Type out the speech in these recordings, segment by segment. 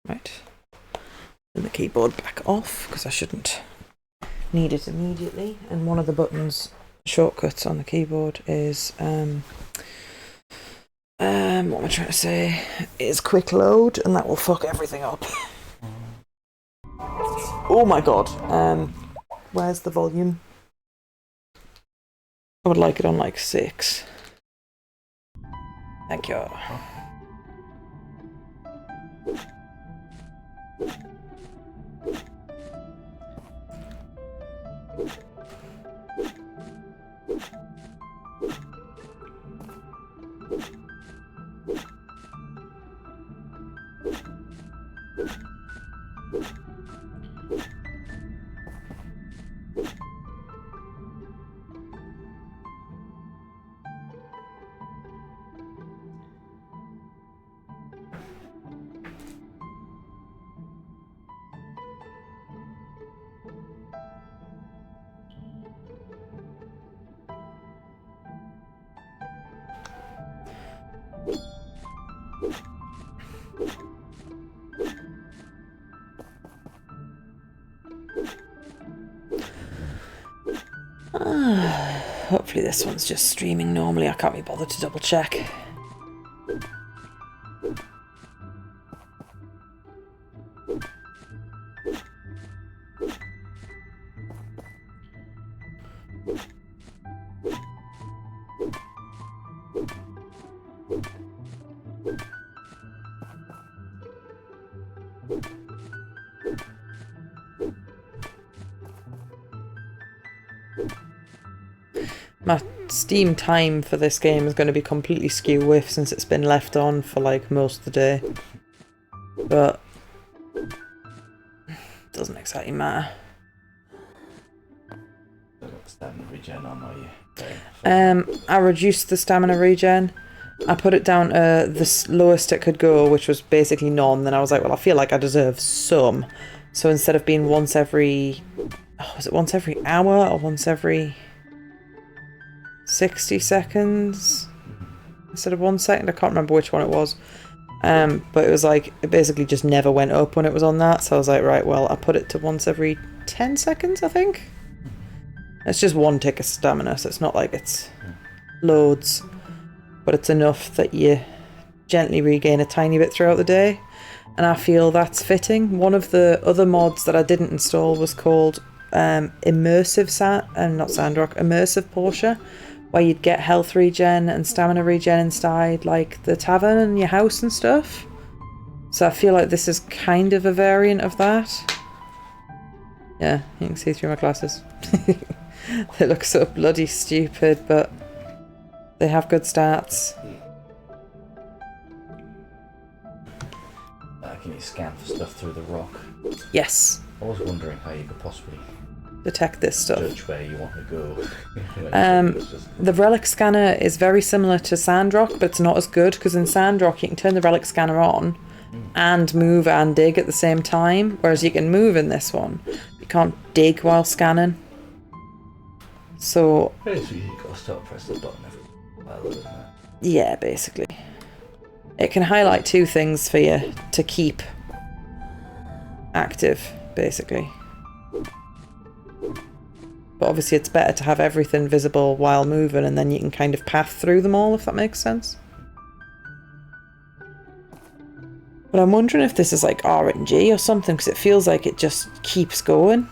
Right. And the keyboard back off because I shouldn't need it immediately. And one of the buttons shortcuts on the keyboard is what am I trying to say? Is quick load, and that will fuck everything up. Oh my god. Where's the volume? I would like it on like 6. Thank you. Hopefully this one's just streaming normally. I can't be bothered to double check. My Steam time for this game is going to be completely skew with since it's been left on for like most of the day. But doesn't exactly matter. Stamina regen on, are you? I reduced the stamina regen. I put it down to the lowest it could go, which was basically none. Then I was like, well, I feel like I deserve some. So instead of being once every... Oh, was it once every hour or once every 60 seconds? Instead of 1 second? I can't remember which one it was. But it was like, it basically just never went up when it was on that. So I was like, right, well, I put it to once every 10 seconds, I think. It's just 1 tick of stamina, so it's not like it's loads. But it's enough that you gently regain a tiny bit throughout the day. And I feel that's fitting. One of the other mods that I didn't install was called Immersive Portia, where you'd get health regen and stamina regen inside like the tavern and your house and stuff. So I feel like this is kind of a variant of that. Yeah, you can see through my glasses. They look so bloody stupid, but they have good stats. Can you scan for stuff through the rock? Yes. I was wondering how you could possibly detect this stuff. Judge where you want to go. The relic scanner is very similar to Sandrock, but it's not as good because in Sandrock you can turn the relic scanner on and move and dig at the same time, whereas you can move in this one. You can't dig while scanning. So basically you gotta stop pressing the button every while, isn't it? Yeah, basically. It can highlight 2 things for you to keep active, basically. But obviously it's better to have everything visible while moving, and then you can kind of path through them all, if that makes sense. But I'm wondering if this is like RNG or something, because it feels like it just keeps going.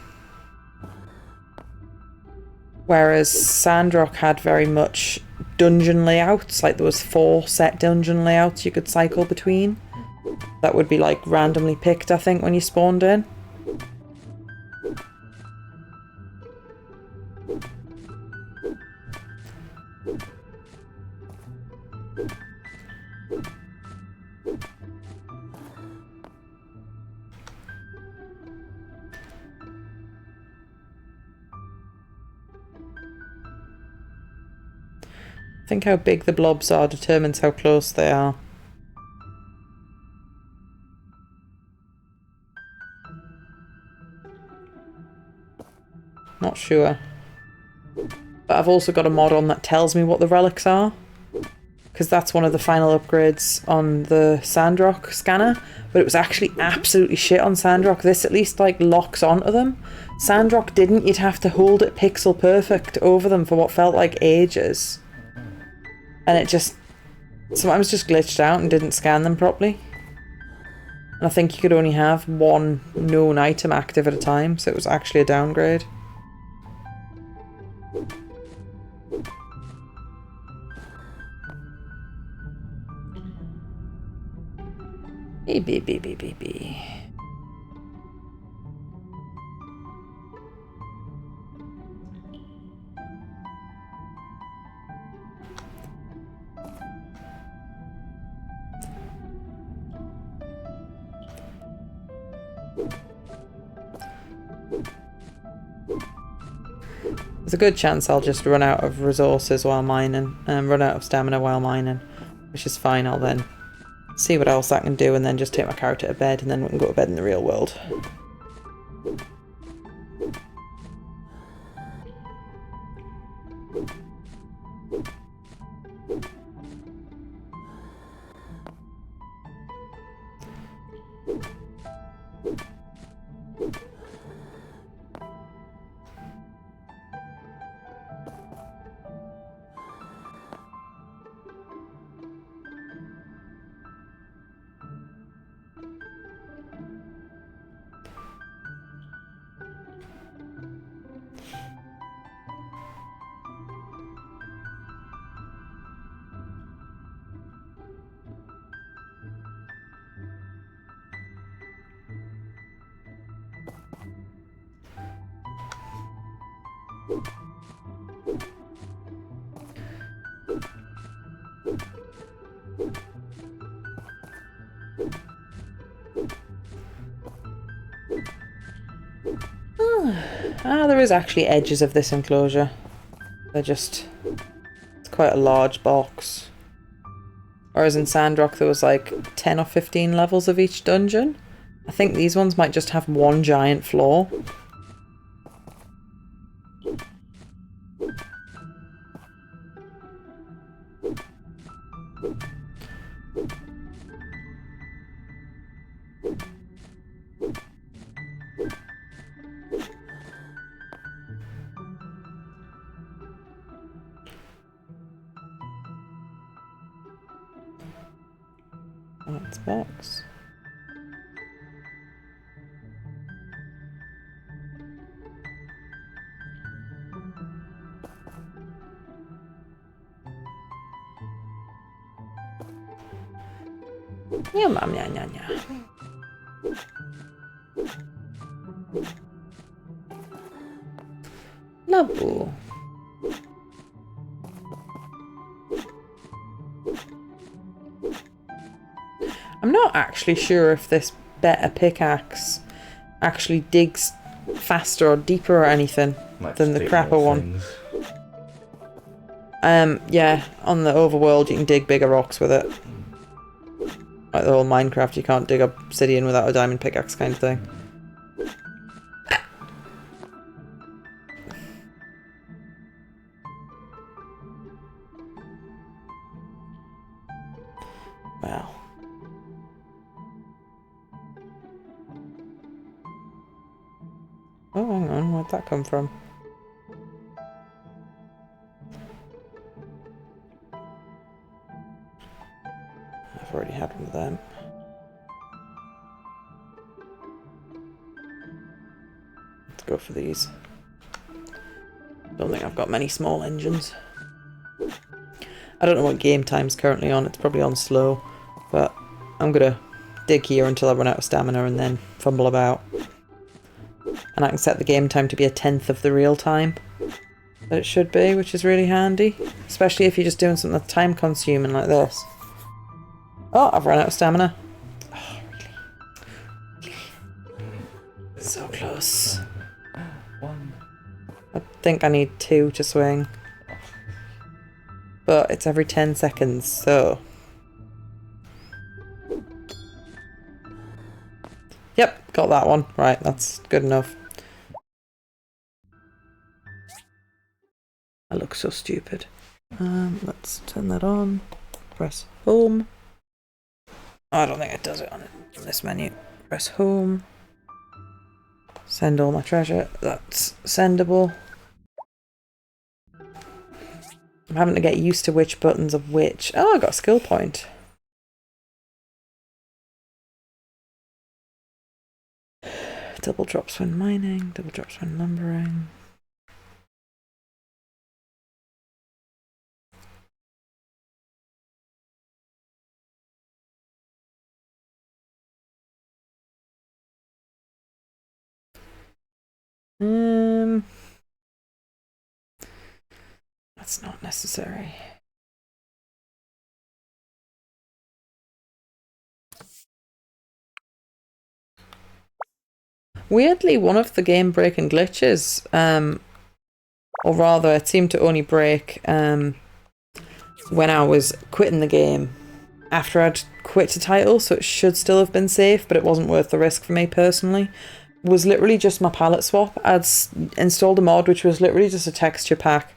Whereas Sandrock had very much dungeon layouts, like there was 4 set dungeon layouts you could cycle between. That would be like randomly picked, I think, when you spawned in. I think how big the blobs are determines how close they are. Not sure. But I've also got a mod on that tells me what the relics are. because that's one of the final upgrades on the Sandrock scanner, but it was actually absolutely shit on Sandrock. This at least like locks onto them. Sandrock didn't. You'd have to hold it pixel perfect over them for what felt like ages. And it just sometimes just glitched out and didn't scan them properly. And I think you could only have one known item active at a time, so it was actually a downgrade. Beep, beep, beep, beep, beep, beep. There's a good chance I'll just run out of resources while mining, and run out of stamina while mining, which is fine. I'll then see what else I can do and then just take my character to bed, and then we can go to bed in the real world. There is actually edges of this enclosure. They're just... it's quite a large box. Whereas in Sandrock there was like 10 or 15 levels of each dungeon. I think these ones might just have one giant floor. That's box. Yeah, mom, yeah, yeah, yeah. Lovely. I'm not actually sure if this better pickaxe actually digs faster or deeper or anything than the crapper one. Yeah, on the overworld you can dig bigger rocks with it. Like the whole Minecraft, you can't dig obsidian without a diamond pickaxe kind of thing. Wow. Oh, hang on, where'd that come from? I've already had one of them. Let's go for these. Don't think I've got many small engines. I don't know what game time's currently on. It's probably on slow, but I'm gonna dig here until I run out of stamina and then fumble about. And I can set the game time to be 1/10 of the real time that it should be, which is really handy. Especially if you're just doing something that's time consuming like this. Oh, I've run out of stamina. Oh, really? So close. I think I need 2 to swing. But it's every 10 seconds, so... Yep, got that one. Right, that's good enough. I look so stupid. Let's turn that on. Press home. Oh, I don't think it does it on this menu. Press home. Send all my treasure. That's sendable. I'm having to get used to which buttons of which. Oh, I got a skill point. Double drops when mining, double drops when lumbering. That's not necessary. Weirdly, one of the game breaking glitches, or rather, it seemed to only break when I was quitting the game after I'd quit the title, so it should still have been safe, but it wasn't worth the risk for me personally. Was literally just my palette swap. I'd installed a mod which was literally just a texture pack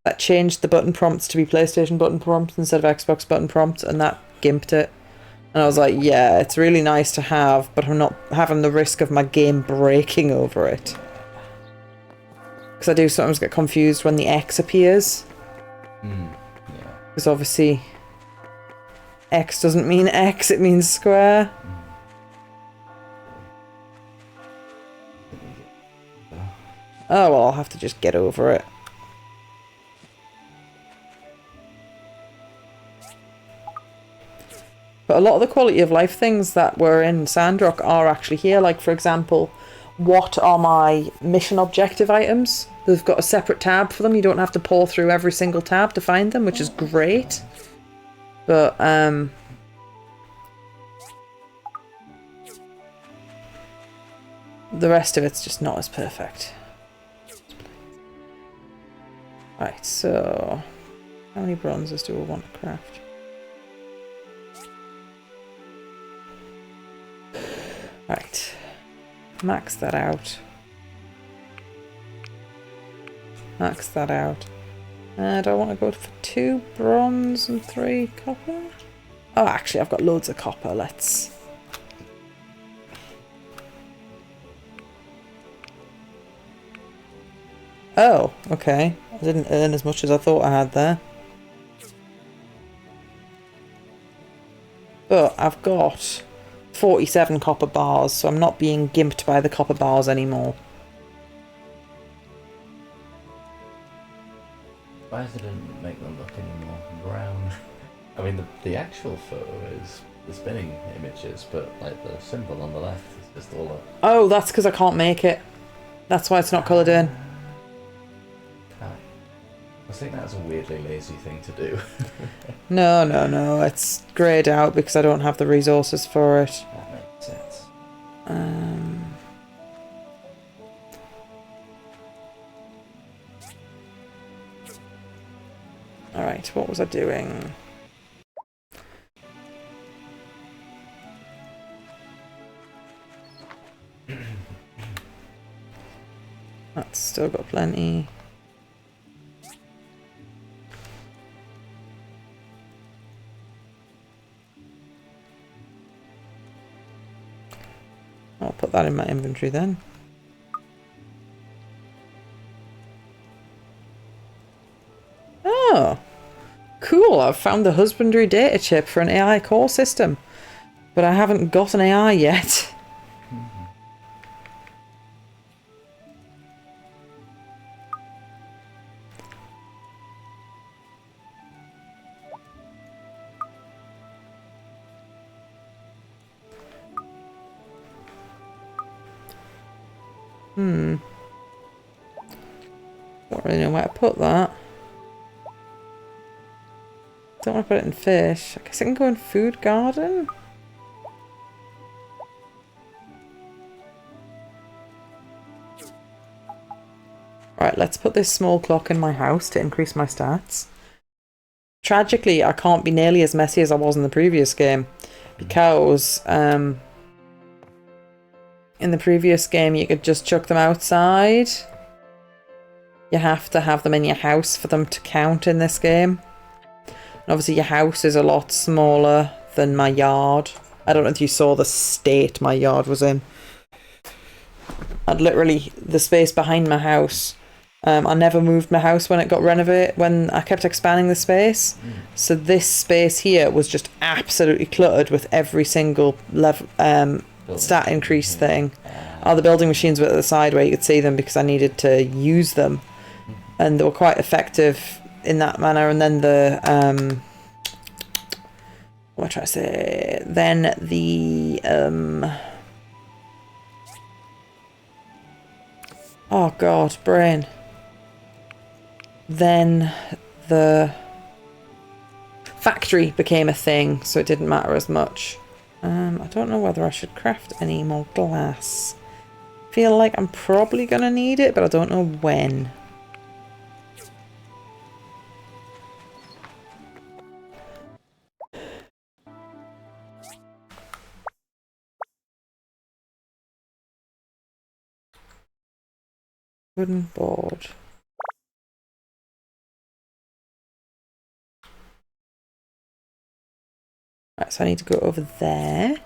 that changed the button prompts to be PlayStation button prompts instead of Xbox button prompts, and that gimped it. And I was like, yeah, it's really nice to have, but I'm not having the risk of my game breaking over it. Because I do sometimes get confused when the X appears. Because obviously X doesn't mean X, it means square. Oh, well, I'll have to just get over it. But a lot of the quality of life things that were in Sandrock are actually here. Like, for example, what are my mission objective items? They've got a separate tab for them. You don't have to pour through every single tab to find them, which is great. But, the rest of it's just not as perfect. Right, so how many bronzes do I want to craft? Right, max that out. Max that out. Do I want to go for 2 bronze and 3 copper? Oh, actually, I've got loads of copper. Let's... Oh, okay. I didn't earn as much as I thought I had there. But I've got 47 copper bars, so I'm not being gimped by the copper bars anymore. Why does it didn't make them look any more brown? I mean, the actual photo is the spinning images, but like the symbol on the left is just all up. Oh, that's because I can't make it. That's why it's not coloured in. I think that's a weirdly lazy thing to do. No. It's greyed out because I don't have the resources for it. That makes sense. Alright, what was I doing? That's still got plenty. I'll put that in my inventory then. Oh, cool. I've found the husbandry data chip for an AI core system, but I haven't got an AI yet. Don't really know where to put that. Don't want to put it in fish. I guess I can go in food garden. Right, let's put this small clock in my house to increase my stats. Tragically, I can't be nearly as messy as I was in the previous game, because in the previous game you could just chuck them outside. You have to have them in your house for them to count in this game. And obviously your house is a lot smaller than my yard. I don't know if you saw the state my yard was in. I'd literally, the space behind my house, I never moved my house when it got renovated, when I kept expanding the space. So this space here was just absolutely cluttered with every single level, stat increase thing. The building machines were at the side where you could see them because I needed to use them. And they were quite effective in that manner. And then the, what am I trying to say? Then the, oh god, brain. Then the factory became a thing, so it didn't matter as much. I don't know whether I should craft any more glass. Feel like I'm probably gonna need it, but I don't know when. Wooden board. Right, so I need to go over there.